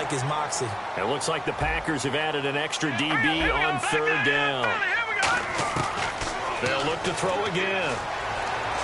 like his moxie. It looks like the Packers have added an extra DB on third down. They'll look to throw again.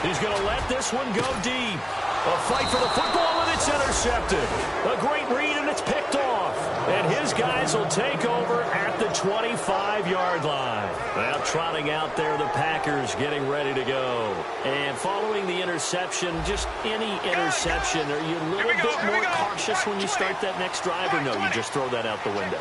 He's going to let this one go deep. A fight for the football, and it's intercepted. A great read, and it's picked off. And his guys will take over at the 25-yard line. Well, trotting out there, the Packers getting ready to go. And following the interception, just any interception, are you a little bit more cautious when you start that next drive, or no, you just throw that out the window?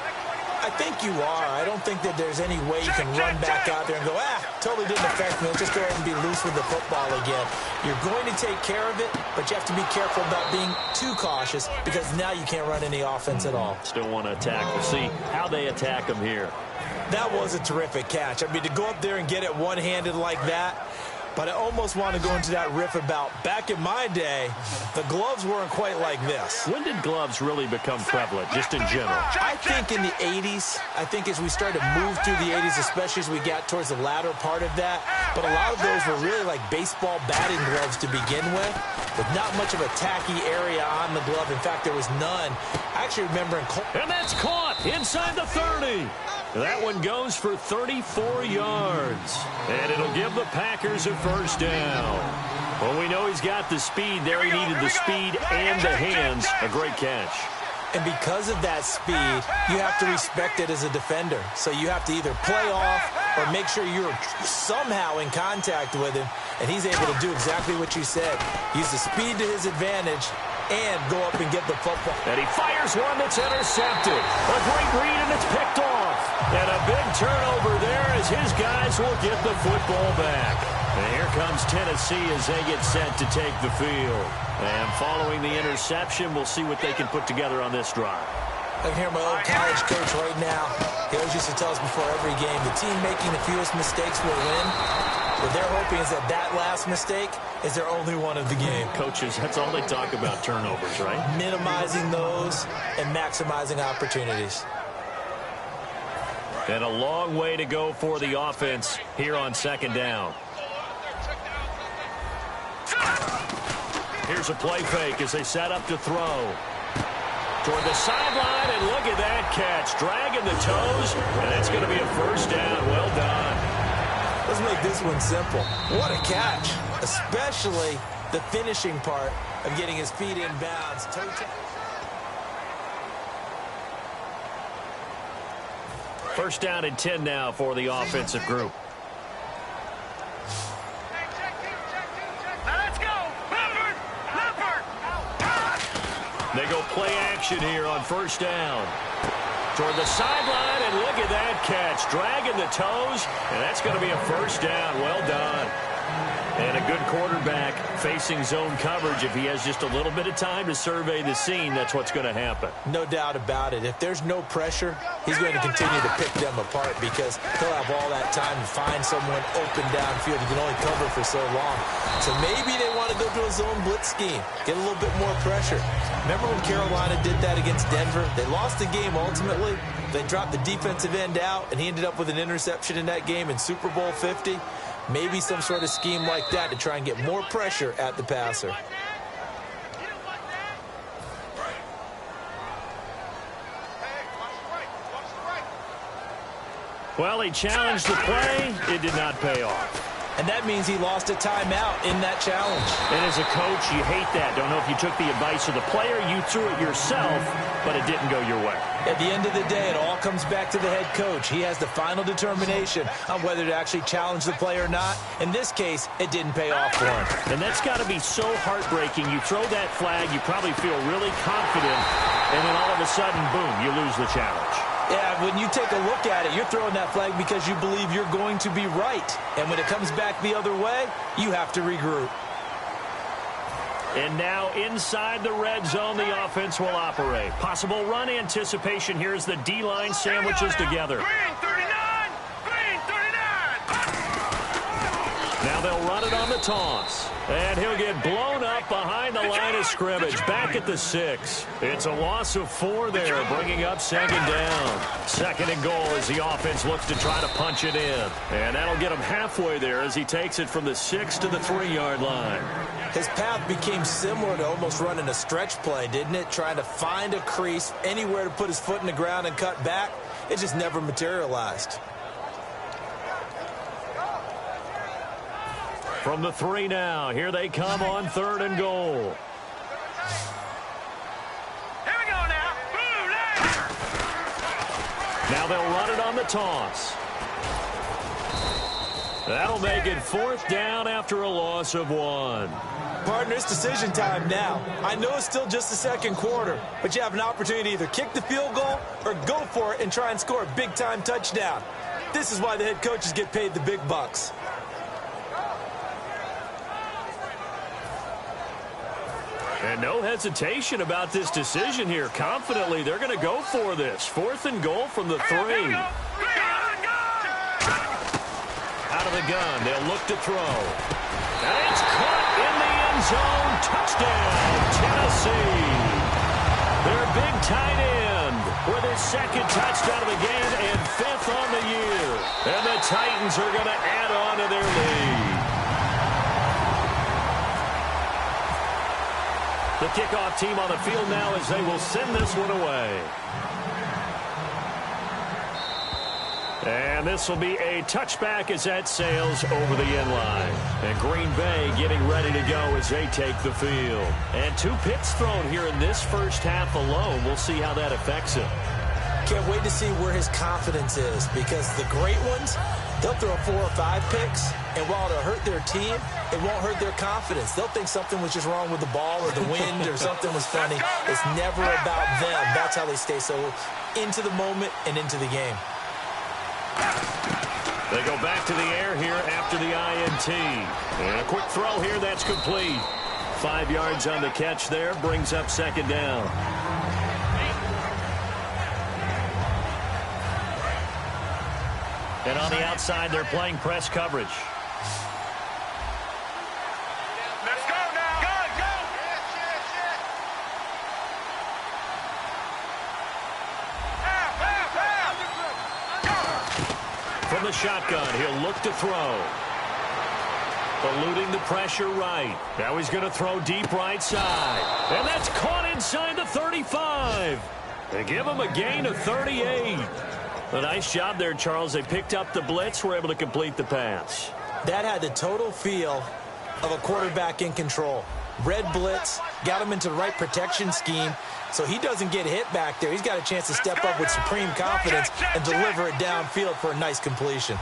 I think you are. I don't think that there's any way you can run back out there and go, totally didn't affect me. Let's just go ahead and be loose with the football again. You're going to take care of it, but you have to be careful about being too cautious because now you can't run any offense at all. Still want to attack. We'll see how they attack them here. That was a terrific catch. I mean, to go up there and get it one-handed like that, but I almost want to go into that riff about back in my day, the gloves weren't quite like this. When did gloves really become prevalent, just in general? I think in the 80s. I think as we started to move through the 80s, especially as we got towards the latter part of that. But a lot of those were really like baseball batting gloves to begin with not much of a tacky area on the glove. In fact, there was none. I actually remember and that's caught inside the 30. That one goes for 34 yards. And it'll give the Packers a first down. Well, we know he's got the speed there. He needed the speed and the hands. A great catch. And because of that speed, you have to respect it as a defender. So you have to either play off or make sure you're somehow in contact with him. And he's able to do exactly what you said. Use the speed to his advantage and go up and get the football. And he fires one that's intercepted. A great read, and it's picked off. And a big turnover there as his guys will get the football back. And here comes Tennessee as they get set to take the field. And following the interception, we'll see what they can put together on this drive. I can hear my old college coach right now. He always used to tell us before every game, the team making the fewest mistakes will win. What they're hoping is that last mistake is their only one of the game. Coaches, that's all they talk about, turnovers, right? Minimizing those and maximizing opportunities. And a long way to go for the offense here on second down. Here's a play fake as they set up to throw. Toward the sideline, and look at that catch. Dragging the toes, and that's going to be a first down. Well done. Let's make this one simple. What a catch, especially the finishing part of getting his feet in bounds. First down and 10 now for the offensive group. They go play action here on first down. Toward the sideline, and look at that catch. Dragging the toes, and that's going to be a first down. Well done. And a good quarterback facing zone coverage. If he has just a little bit of time to survey the scene, that's what's going to happen. No doubt about it. If there's no pressure, he's going to continue to pick them apart because he'll have all that time to find someone open downfield. He can only cover for so long. So maybe they want to go to a zone blitz scheme, get a little bit more pressure. Remember when Carolina did that against Denver? They lost the game ultimately. They dropped the defensive end out, and he ended up with an interception in that game in Super Bowl 50. Maybe some sort of scheme like that to try and get more pressure at the passer. Well, he challenged the play. It did not pay off. And that means he lost a timeout in that challenge. And as a coach, you hate that. Don't know if you took the advice of the player, you threw it yourself, but it didn't go your way. At the end of the day, it all comes back to the head coach. He has the final determination on whether to actually challenge the play or not. In this case, it didn't pay off for him. And that's got to be so heartbreaking. You throw that flag, you probably feel really confident, and then all of a sudden, boom, you lose the challenge. Yeah, when you take a look at it, you're throwing that flag because you believe you're going to be right. And when it comes back the other way, you have to regroup. And now inside the red zone, the offense will operate. Possible run anticipation here as the D-line sandwiches together. Now they'll run it on the toss. And he'll get blown up behind the line of scrimmage. Back at the 6. It's a loss of 4 there, bringing up second down. Second and goal as the offense looks to try to punch it in. And that'll get him halfway there as he takes it from the 6 to the 3-yard line. His path became similar to almost running a stretch play, didn't it? Trying to find a crease, anywhere to put his foot in the ground and cut back. It just never materialized. From the 3 now, here they come on 3rd and goal. Here we go now. Now they'll run it on the toss. That'll make it 4th down after a loss of 1. Partner, it's decision time now. I know it's still just the second quarter, but you have an opportunity to either kick the field goal or go for it and try and score a big-time touchdown. This is why the head coaches get paid the big bucks. And no hesitation about this decision here. Confidently, they're going to go for this. 4th and goal from the 3. Out of the gun, they'll look to throw. And it's caught in the end zone. Touchdown, Tennessee. Their big tight end with his 2nd touchdown of the game and 5th on the year. And the Titans are going to add on to their lead. The kickoff team on the field now as they will send this one away. And this will be a touchback as that sails over the end line. And Green Bay getting ready to go as they take the field. And 2 picks thrown here in this first half alone. We'll see how that affects him. Can't wait to see where his confidence is, because the great ones, they'll throw 4 or 5 picks, and while it'll hurt their team, it won't hurt their confidence. They'll think something was just wrong with the ball or the wind or something was funny. It's never about them. That's how they stay so into the moment and into the game. They go back to the air here after the INT. And a quick throw here, that's complete. 5 yards on the catch there, brings up 2nd down. And on the outside, they're playing press coverage. Let's go now. Go, go. From the shotgun, he'll look to throw. Eluding the pressure right. Now he's going to throw deep right side. And that's caught inside the 35. They give him a gain of 38. A nice job there, Charles. They picked up the blitz, were able to complete the pass. That had the total feel of a quarterback in control. Red blitz, got him into the right protection scheme, so he doesn't get hit back there. He's got a chance to step up with supreme confidence and deliver it downfield for a nice completion.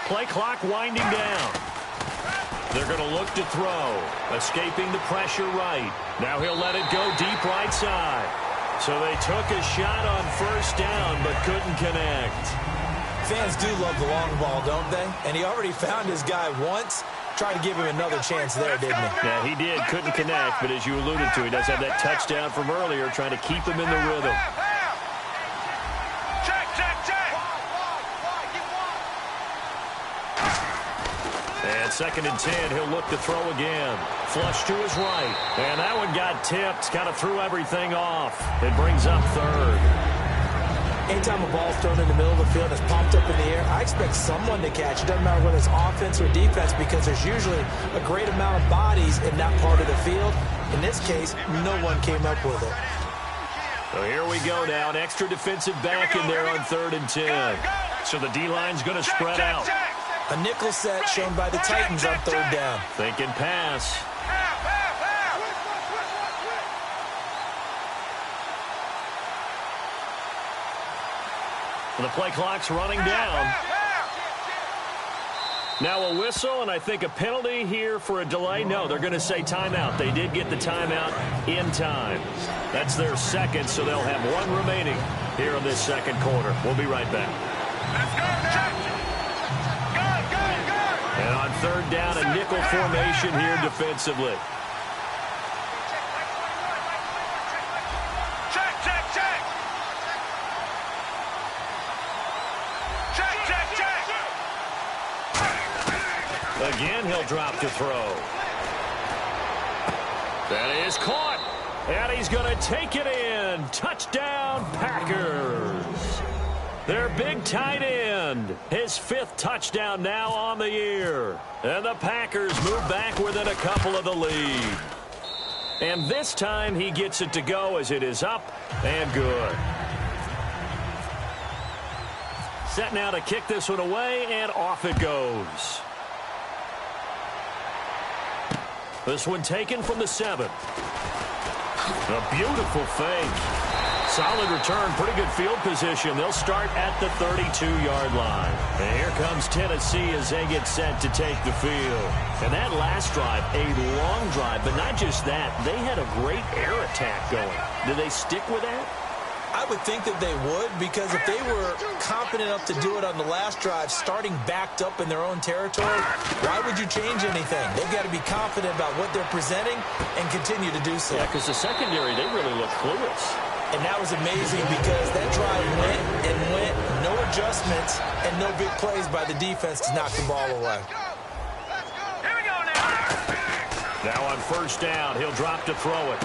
Play clock winding down. They're going to look to throw. Escaping the pressure right. Now he'll let it go deep right side. So they took a shot on 1st down but couldn't connect. Fans do love the long ball, don't they? And he already found his guy once. Tried to give him another chance there, didn't he? Yeah, he did. Couldn't connect, but as you alluded to, he does have that touchdown from earlier, trying to keep him in the rhythm. And 2nd and 10, he'll look to throw again. Flush to his right. And that one got tipped. Kind of threw everything off. It brings up 3rd. Anytime a ball's thrown in the middle of the field and it's popped up in the air, I expect someone to catch. It doesn't matter whether it's offense or defense, because there's usually a great amount of bodies in that part of the field. In this case, no one came up with it. So here we go now. An extra defensive back in there on 3rd and 10. So the D-line's going to spread out. A nickel set shown by the Titans on 3rd down. Thinking pass. The play clock's running down. Now a whistle, and I think a penalty here for a delay. No, they're going to say timeout. They did get the timeout in time. That's their 2nd, so they'll have 1 remaining here in this 2nd quarter. We'll be right back. And on 3rd down, a nickel formation here defensively. Again, he'll drop to throw. That is caught. And he's going to take it in. Touchdown, Packers. Their big tight end. His 5th touchdown now on the year. And the Packers move back within a couple of the lead. And this time he gets it to go as it is up and good. Set now to kick this one away, and off it goes. This one taken from the 7. A beautiful fake. Solid return, pretty good field position. They'll start at the 32-yard line. And here comes Tennessee as they get set to take the field. And that last drive, a long drive, but not just that. They had a great air attack going. Do they stick with that? I would think that they would, because if they were confident enough to do it on the last drive, starting backed up in their own territory, why would you change anything? They've got to be confident about what they're presenting and continue to do so. Yeah, because the secondary, they really look clueless. And that was amazing because that drive went and went, no adjustments, and no big plays by the defense to knock the ball away. Here we go now. Now on first down, he'll drop to throw it.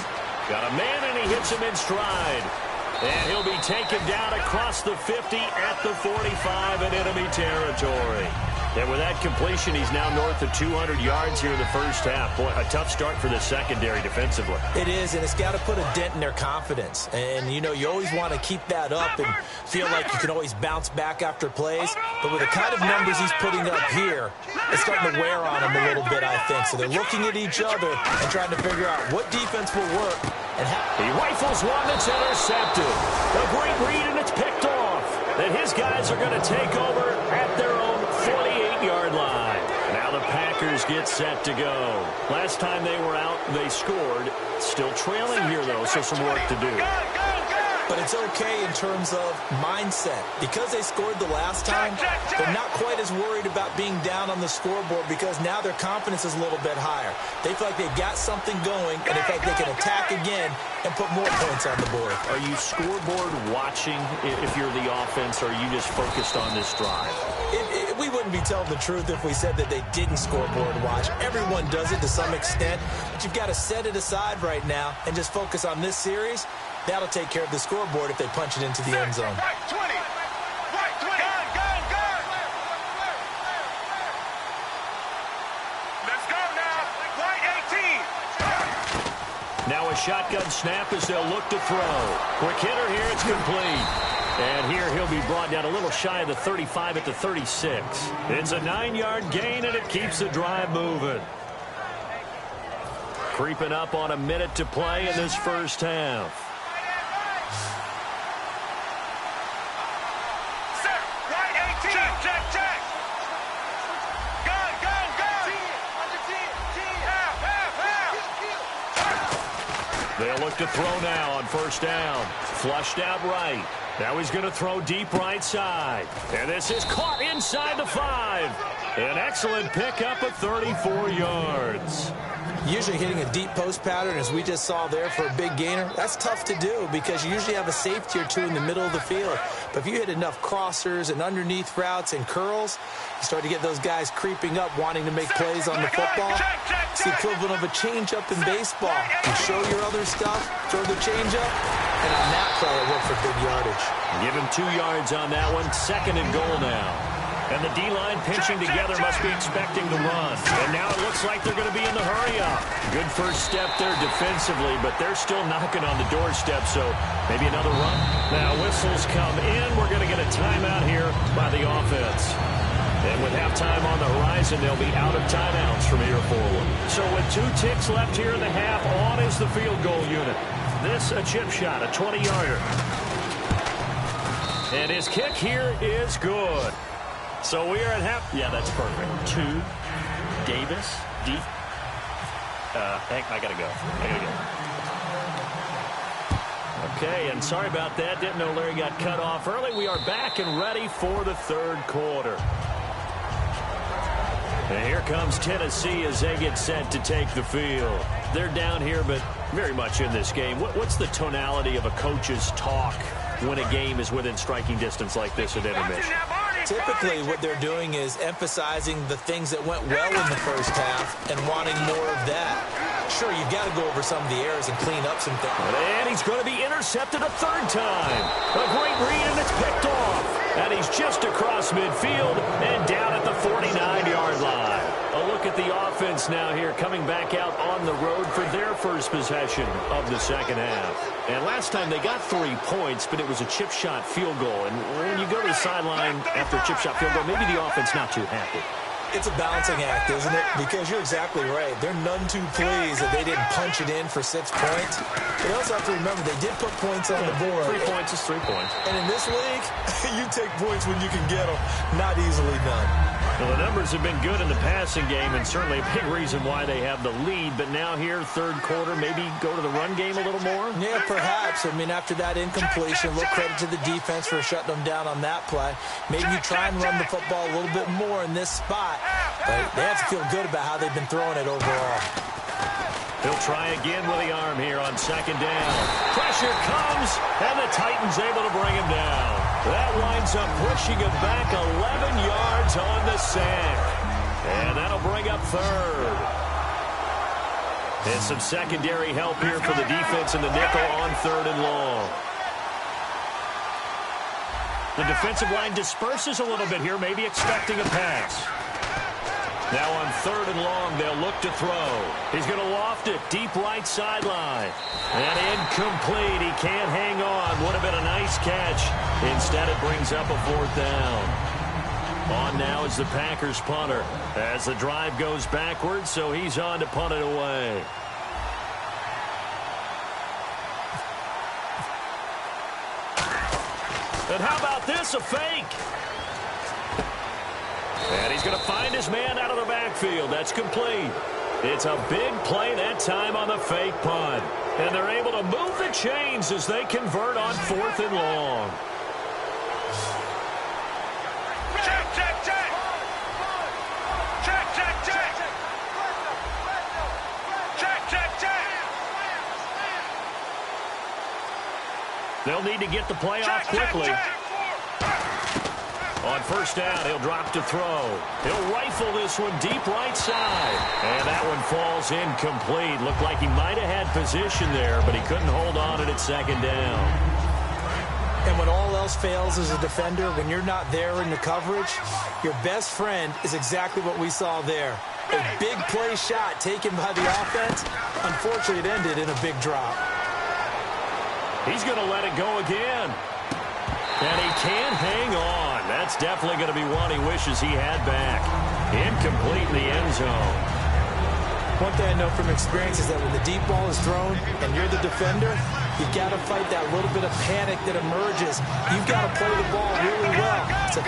Got a man, and he hits him in stride. And he'll be taken down across the 50 at the 45 in enemy territory. And with that completion, he's now north of 200 yards here in the first half. Boy, a tough start for the secondary defensively. It is, and it's got to put a dent in their confidence. And, you know, you always want to keep that up and feel like you can always bounce back after plays. But with the kind of numbers he's putting up here, it's starting to wear on him a little bit, I think. So they're looking at each other and trying to figure out what defense will work. And he rifles one that's intercepted. A great read, and it's picked off. And his guys are going to take over at their own 48-yard line. Now the Packers get set to go. Last time they were out, they scored. Still trailing here, though, so some work to do. But it's okay in terms of mindset. Because they scored the last time, they're not quite as worried about being down on the scoreboard because now their confidence is a little bit higher. They feel like they've got something going, and they feel like they can attack again and put more points on the board. Are you scoreboard watching if you're the offense, or are you just focused on this drive? We wouldn't be telling the truth if we said that they didn't scoreboard watch. Everyone does it to some extent, but you've got to set it aside right now and just focus on this series. That'll take care of the scoreboard if they punch it into the end zone. Right 20. Right 20. Go. Let's go now. Right 18. Now a shotgun snap as they'll look to throw. Quick hitter here, it's complete. And here he'll be brought down a little shy of the 35 at the 36. It's a 9-yard gain, and it keeps the drive moving. Creeping up on a minute to play in this first half. Check. Go. They'll look to throw now on first down. Flushed out right. Now he's going to throw deep right side. And this is caught inside the 5. An excellent pickup of 34 yards. Usually hitting a deep post pattern, as we just saw there, for a big gainer, that's tough to do because you usually have a safety or two in the middle of the field. But if you hit enough crossers and underneath routes and curls, you start to get those guys creeping up, wanting to make plays on the football. It's the equivalent of a changeup in baseball. You show your other stuff, throw the changeup, and on that play, it worked for big yardage. Give him 2 yards on that one. 2nd and goal now. And the D-line pinching together must be expecting the run. And now it looks like they're going to be in the hurry-up. Good first step there defensively, but they're still knocking on the doorstep, so maybe another run. Now whistles come in. We're going to get a timeout here by the offense. And with halftime on the horizon, they'll be out of timeouts from here forward. So with 2 ticks left here in the half, on is the field goal unit. This a chip shot, a 20-yarder. And his kick here is good. So we are at half. Yeah, that's perfect. 2, Davis, deep. I got to go. Okay, and sorry about that. Didn't know Larry got cut off early. We are back and ready for the 3rd quarter. And here comes Tennessee as they get set to take the field. They're down here, but very much in this game. What's the tonality of a coach's talk when a game is within striking distance like this at intermission? Typically, what they're doing is emphasizing the things that went well in the first half and wanting more of that. Sure, you've got to go over some of the errors and clean up some things. And he's going to be intercepted a third time. A great read, and it's picked off. And he's just across midfield and down at the 49-yard line. A look at the offense now here, coming back out on the road for their first possession of the second half. And last time they got 3 points, but it was a chip shot field goal. And when you go to the sideline after a chip shot field goal, maybe the offense not too happy. It's a balancing act, isn't it? Because you're exactly right. They're none too pleased that they didn't punch it in for 6 points. But you also have to remember they did put points on the board. 3 points is 3 points. And in this league, you take points when you can get them. Not easily done. Well, the numbers have been good in the passing game, and certainly a big reason why they have the lead. But now here, third quarter, maybe go to the run game a little more? Yeah, perhaps. I mean, after that incompletion, a little credit to the defense for shutting them down on that play. Maybe you try and run the football a little bit more in this spot. But they have to feel good about how they've been throwing it overall. He'll try again with the arm here on second down. Pressure comes, and the Titans able to bring him down. That winds up pushing him back 11 yards on the sack. And that'll bring up third. And some secondary help here for the defense in the nickel on third and long. The defensive line disperses a little bit here, maybe expecting a pass. Now on third and long, they'll look to throw. He's going to loft it deep right sideline. And incomplete. He can't hang on. Would have been a nice catch. Instead, it brings up a fourth down. On now is the Packers punter as the drive goes backwards, so he's on to punt it away. And how about this, a fake? And he's going to find his man out of the backfield. That's complete. It's a big play that time on the fake punt. And they're able to move the chains as they convert on fourth and long. Check, check, check. Check, check, check. Check, check, check. They'll need to get the play off quickly. On first down, he'll drop to throw. He'll rifle this one deep right side. And that one falls incomplete. Looked like he might have had position there, but he couldn't hold on it at second down. And when all else fails as a defender, when you're not there in the coverage, your best friend is exactly what we saw there. A big play shot taken by the offense. Unfortunately, it ended in a big drop. He's going to let it go again. And he can't hang on. That's definitely going to be one he wishes he had back. Incomplete in the end zone. One thing I know from experience is that when the deep ball is thrown and you're the defender, you've got to fight that little bit of panic that emerges. You've got to play the ball really well. It's a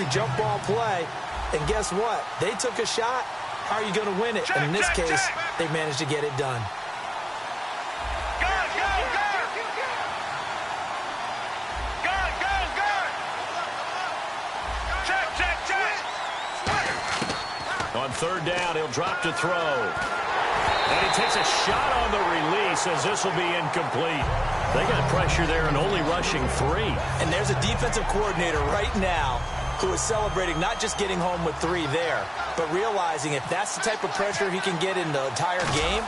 50-50 jump ball play. And guess what? They took a shot. How are you going to win it? And in this case, they managed to get it done. On third down, he'll drop to throw. And he takes a shot on the release as this will be incomplete. They got pressure there and only rushing 3. And there's a defensive coordinator right now who is celebrating not just getting home with 3 there, but realizing if that's the type of pressure he can get in the entire game,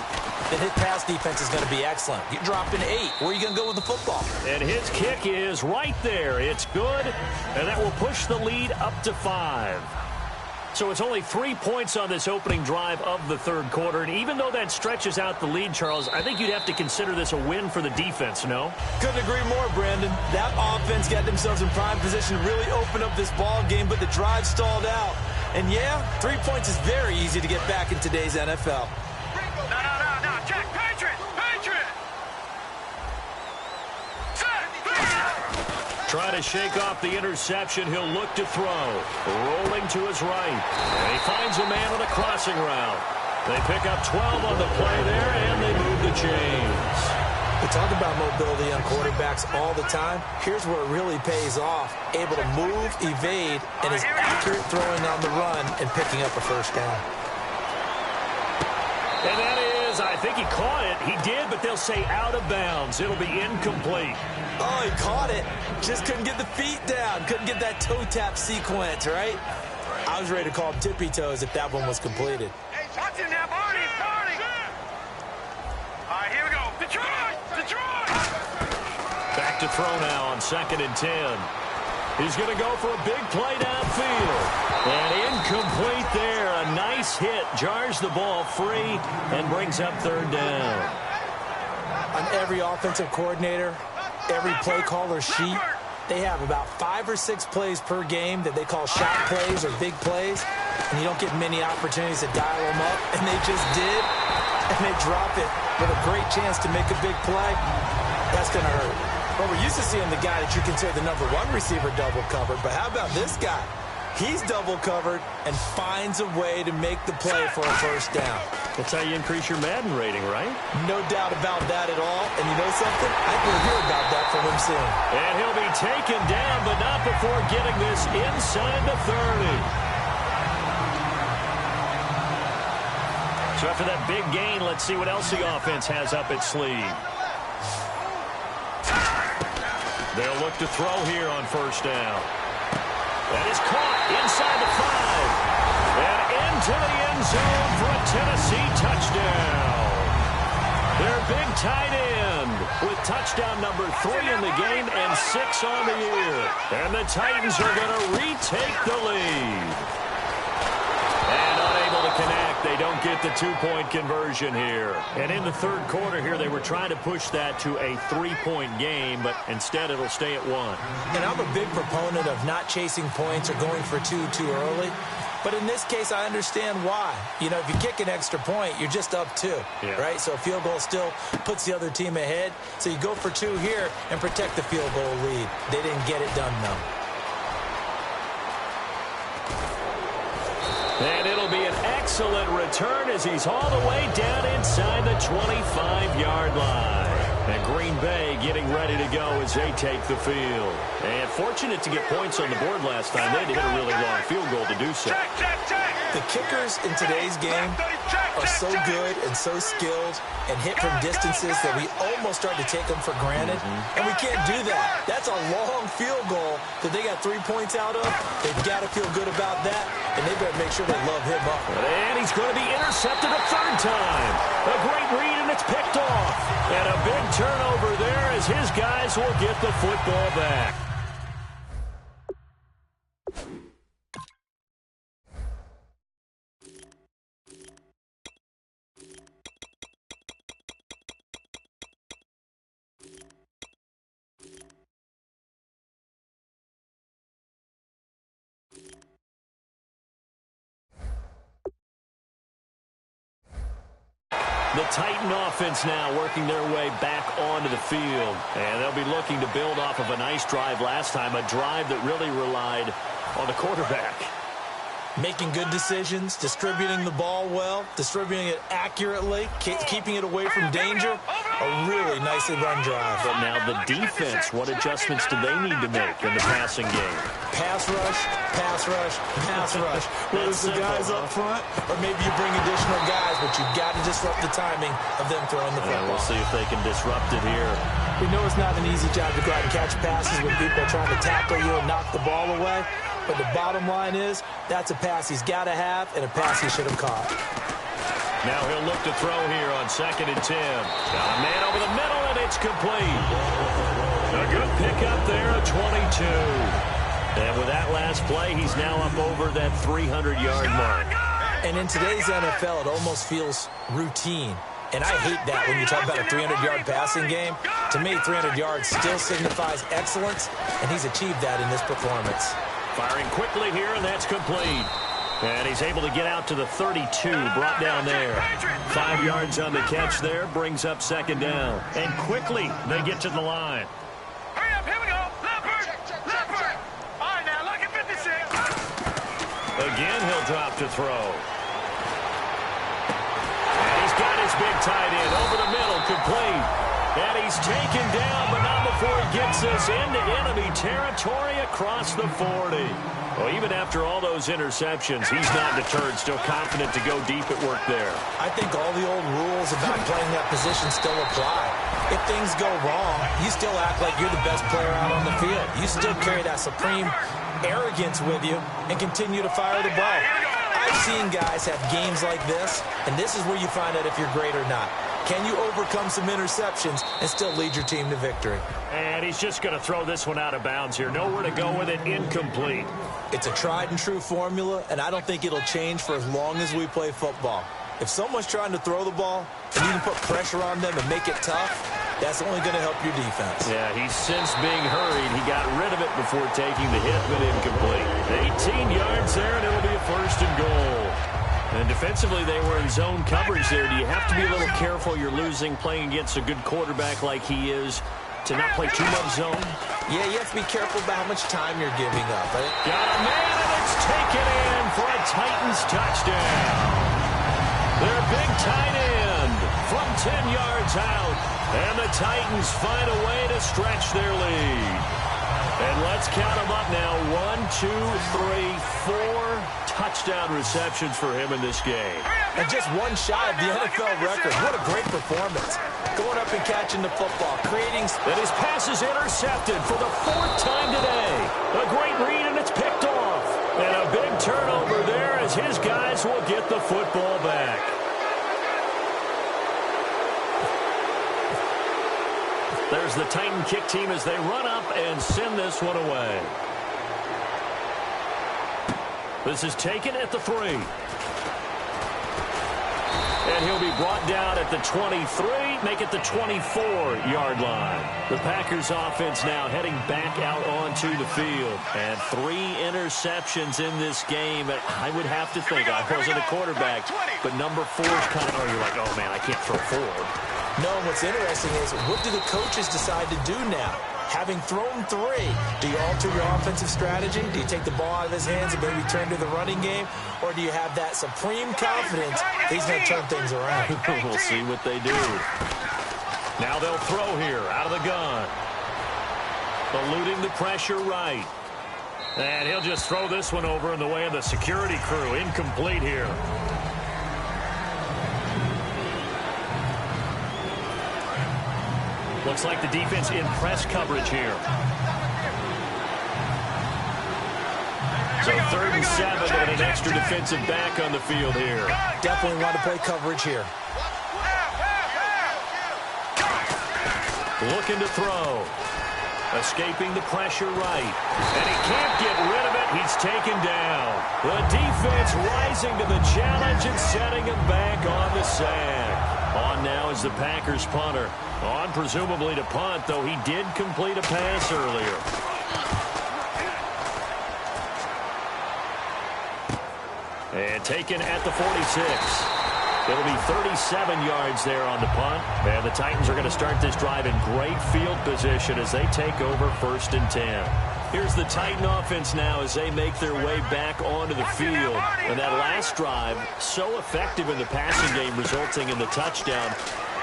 then his pass defense is going to be excellent. You drop an 8. Where are you going to go with the football? And his kick is right there. It's good, and that will push the lead up to 5. So it's only 3 points on this opening drive of the third quarter. And even though that stretches out the lead, Charles, I think you'd have to consider this a win for the defense, no? Couldn't agree more, Brandon. That offense got themselves in prime position to really open up this ball game, but the drive stalled out. And yeah, 3 points is very easy to get back in today's NFL. No, Jack, Patriot! Try to shake off the interception. He'll look to throw. Rolling to his right. And he finds a man on a crossing route. They pick up 12 on the play there, and they move the chains. We talk about mobility on quarterbacks all the time. Here's where it really pays off. Able to move, evade, and is accurate throwing on the run and picking up a first down. And that is, I think he caught it. He did, but they'll say out of bounds. It'll be incomplete. Oh, he caught it. Just couldn't get the feet down. Couldn't get that toe tap sequence, right? I was ready to call him tippy toes if that one was completed. Hey, watch him now, Barney! Detroit! Detroit! Back to throw now on 2nd and 10. He's going to go for a big play downfield. And incomplete there. A nice hit. Jars the ball free and brings up 3rd down. On every offensive coordinator, every play caller sheet, they have about 5 or 6 plays per game that they call shot plays or big plays. And you don't get many opportunities to dial them up. And they just did. And they drop it with a great chance to make a big play. That's going to hurt. Well, we're used to seeing the guy that you consider the #1 receiver double covered, but how about this guy? He's double covered and finds a way to make the play for a 1st down. That's how you increase your Madden rating, right? No doubt about that at all. And you know something? I will hear about that from him soon. And he'll be taken down, but not before getting this inside the 30. So after that big gain, let's see what else the offense has up its sleeve. They'll look to throw here on 1st down. That is caught inside the 5. And into the end zone for a Tennessee touchdown. Their big tight end with touchdown number 3 in the game and 6 on the year. And the Titans are going to retake the lead. And unable to connect. They don't get the 2-point conversion here. And in the 3rd quarter here, they were trying to push that to a 3-point game, but instead it'll stay at 1. And I'm a big proponent of not chasing points or going for 2 too early. But in this case, I understand why. You know, if you kick an extra point, you're just up 2, right? So a field goal still puts the other team ahead. So you go for 2 here and protect the field goal lead. They didn't get it done, though. And it'll be an excellent return as he's all the way down inside the 25-yard line. And Green Bay getting ready to go as they take the field. And fortunate to get points on the board last time. They had to hit a really long field goal to do so. The kickers in today's game are so good and so skilled and hit from distances that we almost start to take them for granted. And we can't do that. That's a long field goal that they got 3 points out of. They've got to feel good about that, and they better make sure they love him up. And he's going to be intercepted a 3rd time. A great read, and it's picked off. And a big turnover there as his guys will get the football back. The Titan offense now working their way back onto the field. And they'll be looking to build off of a nice drive last time, a drive that really relied on the quarterback. Making good decisions, distributing the ball well, distributing it accurately, keeping it away from danger. A really nicely run drive. But now the defense, what adjustments do they need to make in the passing game? Pass rush, pass rush, pass rush. Whether it's the guys up front or maybe you bring additional guys, but you've got to disrupt the timing of them throwing the football. We'll see if they can disrupt it here. We know it's not an easy job to go out and catch passes when people are trying to tackle you and knock the ball away. But the bottom line is, that's a pass he's got to have and a pass he should have caught. Now he'll look to throw here on 2nd and 10. Got a man over the middle, and it's complete. A good pickup there at 22. And with that last play, he's now up over that 300-yard mark. And in today's NFL, it almost feels routine. And I hate that when you talk about a 300-yard passing game. To me, 300 yards still signifies excellence, and he's achieved that in this performance. Firing quickly here, and that's complete. And he's able to get out to the 32, brought down there. 5 yards on the catch there, brings up 2nd down. And quickly, they get to the line. Hurry up, here we go. Leopard. Leopard. All right, now, look at 56. Again, he'll drop to throw. And he's got his big tight end over the middle, complete. And he's taken down, but not before he gets us into enemy territory across the 40. Well, even after all those interceptions, he's not deterred, still confident to go deep at work there. I think all the old rules about playing that position still apply. If things go wrong, you still act like you're the best player out on the field. You still carry that supreme arrogance with you and continue to fire the ball. I've seen guys have games like this, and this is where you find out if you're great or not. Can you overcome some interceptions and still lead your team to victory? And he's just going to throw this one out of bounds here. Nowhere to go with it. Incomplete. It's a tried-and-true formula, and I don't think it'll change for as long as we play football. If someone's trying to throw the ball and you can put pressure on them and make it tough, that's only going to help your defense. Yeah, he's since being hurried. He got rid of it before taking the hit, but incomplete. 18 yards there, and it'll be a 1st and goal. And defensively, they were in zone coverage there. Do you have to be a little careful? You're losing playing against a good quarterback like he is to not play too much zone? Yeah, you have to be careful about how much time you're giving up. Got a man, and it's taken in for a Titans touchdown. Their big tight end from 10 yards out. And the Titans find a way to stretch their lead. And let's count them up now. 1, 2, 3, 4 touchdown receptions for him in this game. And just one shy of the NFL record. What a great performance. Going up and catching the football, creating... And his pass is intercepted for the 4th time today. A great read, and it's picked off. And a big turnover there as his guys will get the football back. There's the Titan kick team as they run up and send this one away. This is taken at the 3. And he'll be brought down at the 23, make it the 24-yard line. The Packers offense now heading back out onto the field. And 3 interceptions in this game. I would have to think, I wasn't a quarterback, but number 4 is kind of, you're like, oh man, I can't throw 4. No, what's interesting is, what do the coaches decide to do now? Having thrown 3, do you alter your offensive strategy? Do you take the ball out of his hands and maybe turn to the running game? Or do you have that supreme confidence that he's going to turn things around? We'll see what they do. Now they'll throw here out of the gun. Eluding the pressure right. And he'll just throw this one over in the way of the security crew. Incomplete here. Looks like the defense in press coverage here. So 3rd and 7 and an extra defensive back on the field here. Definitely want to play coverage here. Looking to throw. Escaping the pressure right. And he can't get rid of it. He's taken down. The defense rising to the challenge and setting him back on the sack. On now is the Packers punter. On presumably to punt, though he did complete a pass earlier. And taken at the 46. It'll be 37 yards there on the punt. And the Titans are going to start this drive in great field position as they take over 1st and 10. Here's the Titan offense now as they make their way back onto the field. And that last drive, so effective in the passing game, resulting in the touchdown.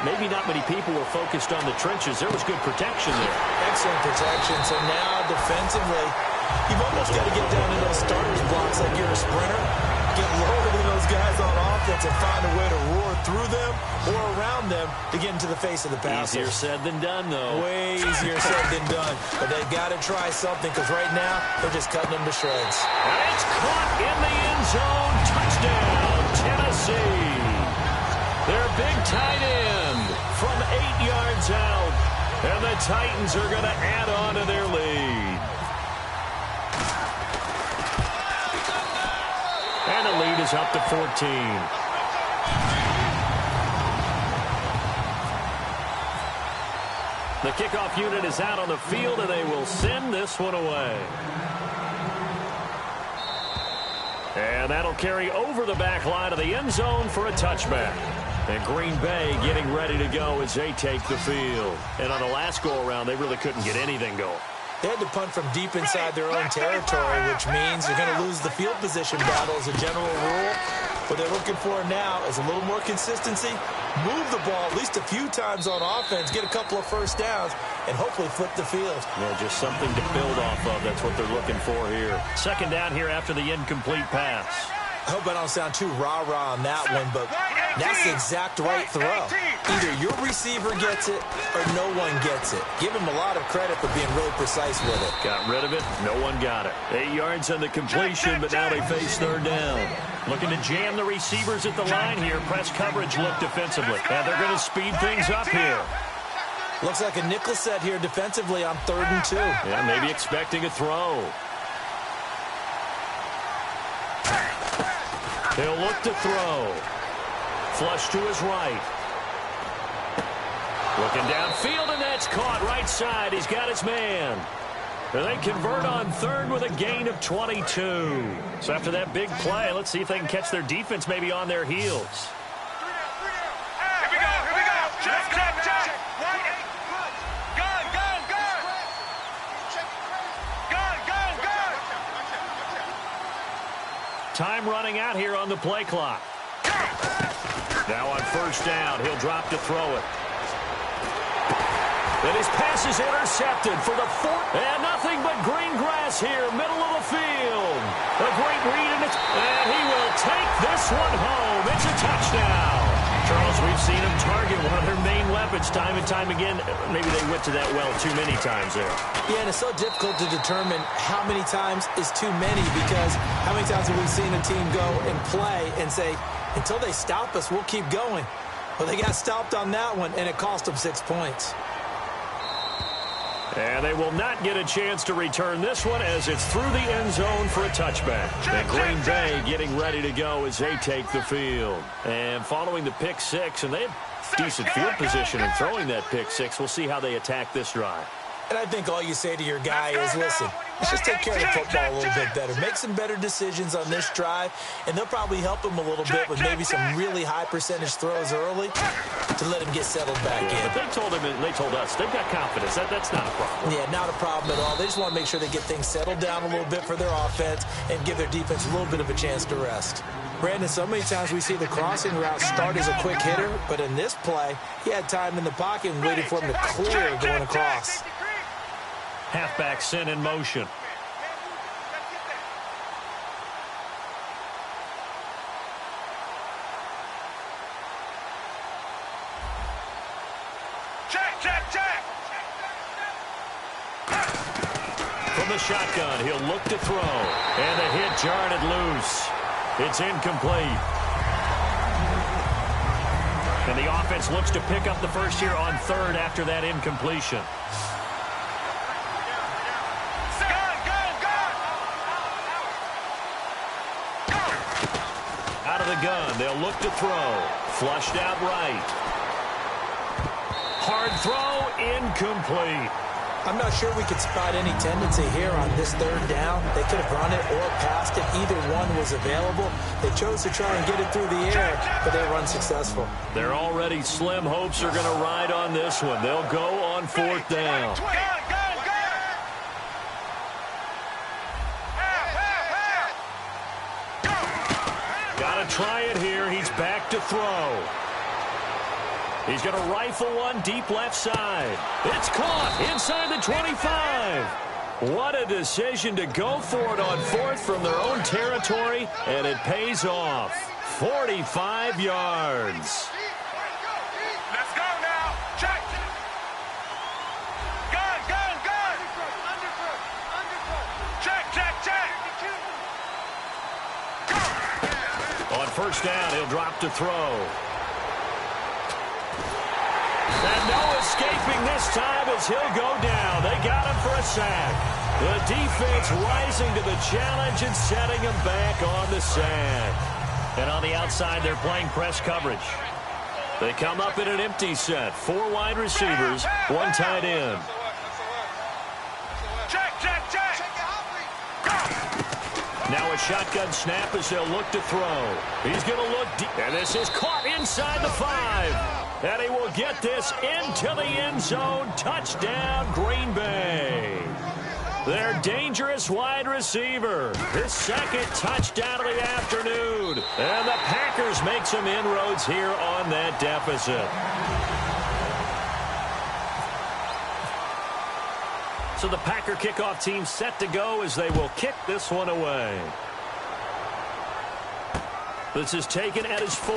Maybe not many people were focused on the trenches. There was good protection there. Excellent protection. So now defensively, you've almost got to get down to those starters blocks like you're a sprinter. Get loaded in those guys on offense and find a way to roar through them or around them to get into the face of the passer. Easier said than done, though. Way easier said than done. But they've got to try something because right now they're just cutting them to shreds. And it's caught in the end zone. Touchdown, Tennessee. Their big tight end from 8 yards out. And the Titans are going to add on to their lead. And the lead is up to 14. The kickoff unit is out on the field, and they will send this one away. And that'll carry over the back line of the end zone for a touchback. And Green Bay getting ready to go as they take the field. And on the last go-around, they really couldn't get anything going. They had to punt from deep inside their own territory, which means they're going to lose the field position battle as a general rule. What they're looking for now is a little more consistency, move the ball at least a few times on offense, get a couple of first downs, and hopefully flip the field. Yeah, just something to build off of. That's what they're looking for here. 2nd down here after the incomplete pass. I hope I don't sound too rah-rah on that one, but That's the exact right throw. Either your receiver gets it or no one gets it. Give him a lot of credit for being really precise with it. Got rid of it. No one got it. 8 yards on the completion, but now they face third down. Looking to jam the receivers at the line here. Press coverage look defensively. And they're going to speed things up here. Looks like a nickel set here defensively on 3rd and 2. Yeah, maybe expecting a throw. He'll look to throw. Flush to his right. Looking downfield, and that's caught right side. He's got his man. And they convert on 3rd with a gain of 22. So after that big play, let's see if they can catch their defense maybe on their heels. Here we go. Check. Time running out here on the play clock. Now on 1st down, he'll drop to throw it. And his pass is intercepted for the 4th. And nothing but green grass here, middle of the field. A great read, and he will take this one home. It's a touchdown. Charles, we've seen him target one of their main weapons time and time again. Maybe they went to that well too many times there. Yeah, and it's so difficult to determine how many times is too many, because how many times have we seen a team go and play and say, until they stop us, we'll keep going. Well, they got stopped on that one, and it cost them 6 points. And they will not get a chance to return this one as it's through the end zone for a touchback. And Green Bay getting ready to go as they take the field. And following the pick 6, and they had decent field position in throwing that pick 6. We'll see how they attack this drive. And I think all you say to your guy is, listen, let's just take care of the football a little bit better. Make some better decisions on this drive, and they'll probably help him a little bit with maybe some really high percentage throws early to let him get settled back in. But they told him, and they told us, they've got confidence. That's not a problem. Yeah, not a problem at all. They just want to make sure they get things settled down a little bit for their offense and give their defense a little bit of a chance to rest. Brandon, so many times we see the crossing route start as a quick hitter, but in this play, he had time in the pocket and waited for him to clear going across. Halfback sent in motion. Check. From the shotgun, he'll look to throw. And the hit jarred it loose. It's incomplete. And the offense looks to pick up the first here on 3rd after that incompletion. Out of the gun, they'll look to throw. Flushed out right. Hard throw, incomplete. I'm not sure we could spot any tendency here on this 3rd down. They could have run it or passed it. Either one was available. They chose to try and get it through the air, but they were unsuccessful. Their already slim hopes are going to ride on this one. They'll go on 4th down. Got to try it here. He's back to throw. He's going to rifle one deep left side. It's caught inside the 25. What a decision to go for it on 4th from their own territory, and it pays off. 45 yards. Let's go now. Check. Gun. Check. On 1st down, he'll drop to throw. And no escaping this time as he'll go down. They got him for a sack. The defense rising to the challenge and setting him back on the sack. And on the outside, they're playing press coverage. They come up in an empty set. 4 wide receivers, 1 tight end. Check. Now a shotgun snap as they'll look to throw. He's going to look deep. And this is caught inside the 5. And he will get this into the end zone. Touchdown, Green Bay. Their dangerous wide receiver. His 2nd touchdown of the afternoon. And the Packers make some inroads here on that deficit. So the Packer kickoff team set to go as they will kick this one away. This is taken at his 4.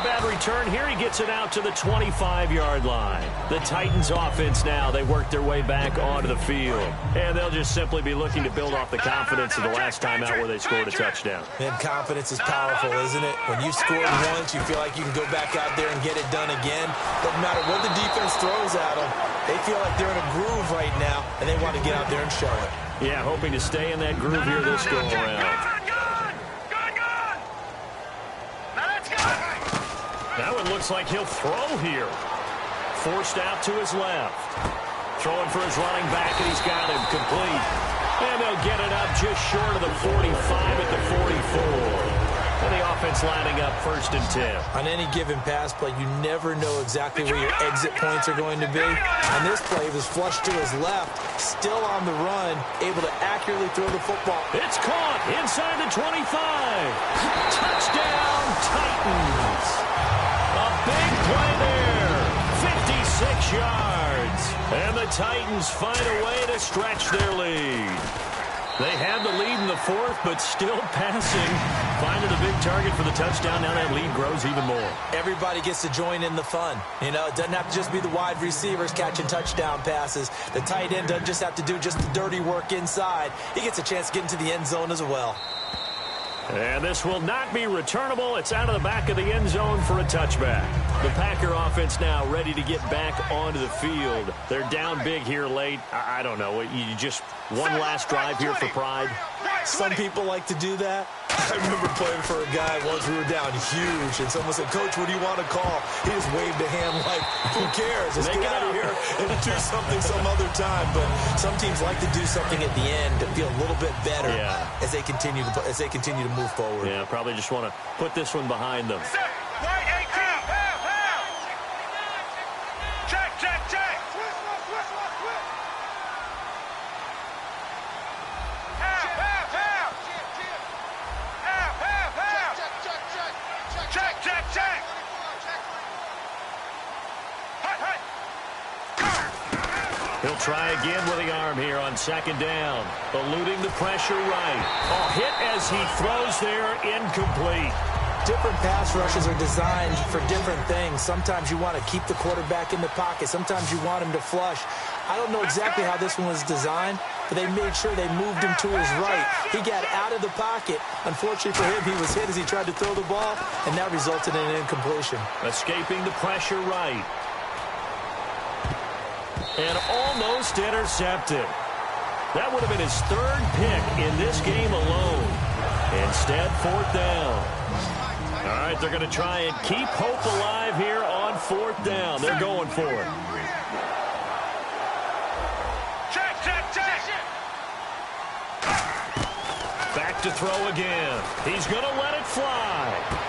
a bad return here. He gets it out to the 25-yard line. The Titans offense now, they work their way back onto the field. And they'll just simply be looking to build off the confidence of the last time out where they scored a touchdown. Man, confidence is powerful, isn't it? When you've scored once, you feel like you can go back out there and get it done again. Doesn't matter what the defense throws at them. They feel like they're in a groove right now, and they want to get out there and show it. Yeah, hoping to stay in that groove here this go-around. That one looks like he'll throw here. Forced out to his left. Throwing for his running back, and he's got him complete. And they'll get it up just short of the 45 at the 44. And the offense lining up 1st and 10. On any given pass play, you never know exactly where your exit points are going to be. On this play, he was flushed to his left, still on the run, able to accurately throw the football. It's caught inside the 25. Touchdown, Titans. A big play there. 56 yards. And the Titans find a way to stretch their lead. They had the lead in the 4th, but still passing. Finding a big target for the touchdown. Now that lead grows even more. Everybody gets to join in the fun. You know, it doesn't have to just be the wide receivers catching touchdown passes. The tight end doesn't just have to do just the dirty work inside. He gets a chance to get into the end zone as well. And this will not be returnable. It's out of the back of the end zone for a touchback. The Packer offense now ready to get back onto the field. They're down big here late. I don't know. You just one last drive here for pride. Some people like to do that. I remember playing for a guy once. We were down huge, and someone said, "Coach, what do you want to call?" He just waved a hand like, "Who cares? Let's get out of here and do something some other time." But some teams like to do something at the end to feel a little bit better as they continue to move forward. Yeah, probably just want to put this one behind them. He'll try again with the arm here on 2nd down. Eluding the pressure right. A hit as he throws there, incomplete. Different pass rushes are designed for different things. Sometimes you want to keep the quarterback in the pocket. Sometimes you want him to flush. I don't know exactly how this one was designed, but they made sure they moved him to his right. He got out of the pocket. Unfortunately for him, he was hit as he tried to throw the ball, and that resulted in an incompletion. Escaping the pressure right. And almost intercepted. That would have been his 3rd pick in this game alone. Instead, 4th down. All right, they're going to try and keep hope alive here on 4th down. They're going for it. Back to throw again. He's going to let it fly.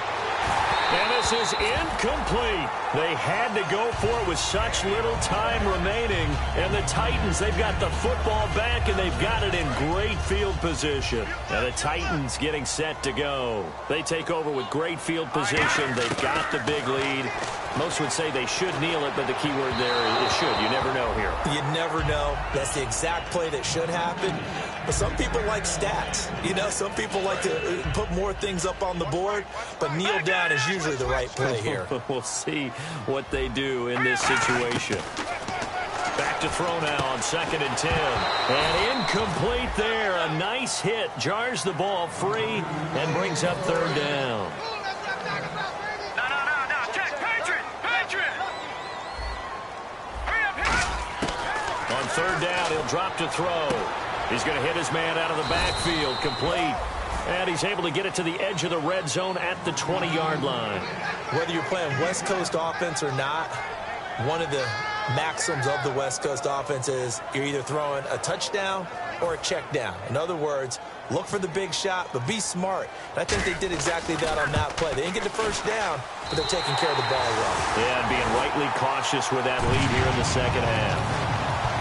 And this is incomplete. They had to go for it with such little time remaining. And the Titans, they've got the football back, and they've got it in great field position. And the Titans getting set to go. They take over with great field position. They've got the big lead. Most would say they should kneel it, but the key word there is should. You never know here. You never know. That's the exact play that should happen. But some people like stats. You know, some people like to put more things up on the board, but kneel down is usually the right play here. We'll see what they do in this situation. Back to throw now on 2nd and 10. And incomplete there. A nice hit. Jars the ball free and brings up 3rd down. On 3rd down, he'll drop to throw. He's going to hit his man out of the backfield. Complete. And he's able to get it to the edge of the red zone at the 20-yard line. Whether you're playing West Coast offense or not, one of the maxims of the West Coast offense is you're either throwing a touchdown or a check down. In other words, look for the big shot, but be smart. And I think they did exactly that on that play. They didn't get the first down, but they're taking care of the ball well. Yeah, and being rightly cautious with that lead here in the 2nd half.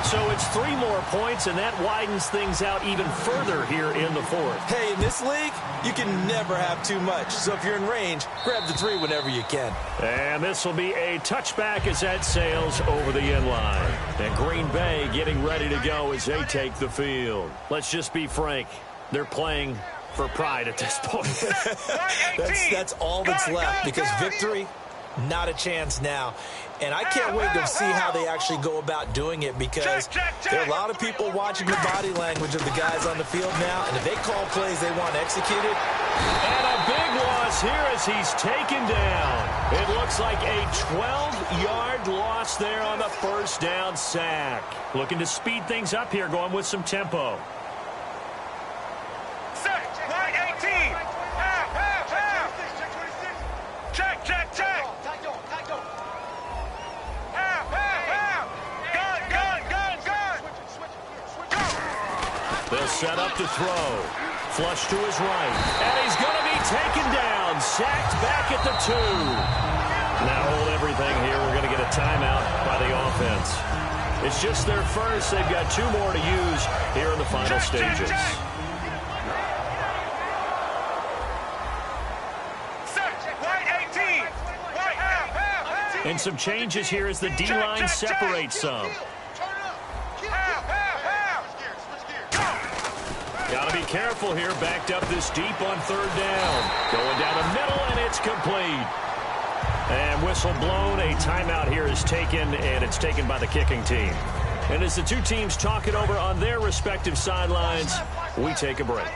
So it's 3 more points, and that widens things out even further here in the 4th. Hey, in this league, you can never have too much. So if you're in range, grab the 3 whenever you can. And this will be a touchback as that sails over the end line. And Green Bay getting ready to go as they take the field. Let's just be frank. They're playing for pride at this point. That's all that's left, because victory Not a chance now. And I can't wait to see how they actually go about doing it, because there are a lot of people watching the body language of the guys on the field now, and if they call plays they want executed. And a big loss here as he's taken down. It looks like a 12-yard loss there on the first down sack. Looking to speed things up here, going with some tempo. Set, right 18. Half. Check. They'll set up to throw. Flush to his right. And he's going to be taken down. Sacked back at the 2. Now hold everything here. We're going to get a timeout by the offense. It's just their first. They've got 2 more to use here in the final stages. And some changes here as the D-line separates some. Got to be careful here. Backed up this deep on 3rd down. Going down the middle, and it's complete. And whistle blown. A timeout here is taken, and it's taken by the kicking team. And as the 2 teams talk it over on their respective sidelines, we take a break.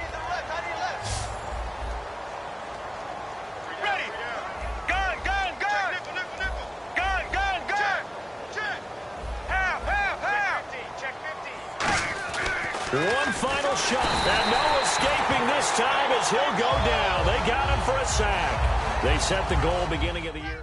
One final shot, and no escaping this time as he'll go down. They got him for a sack. They set the goal beginning of the year.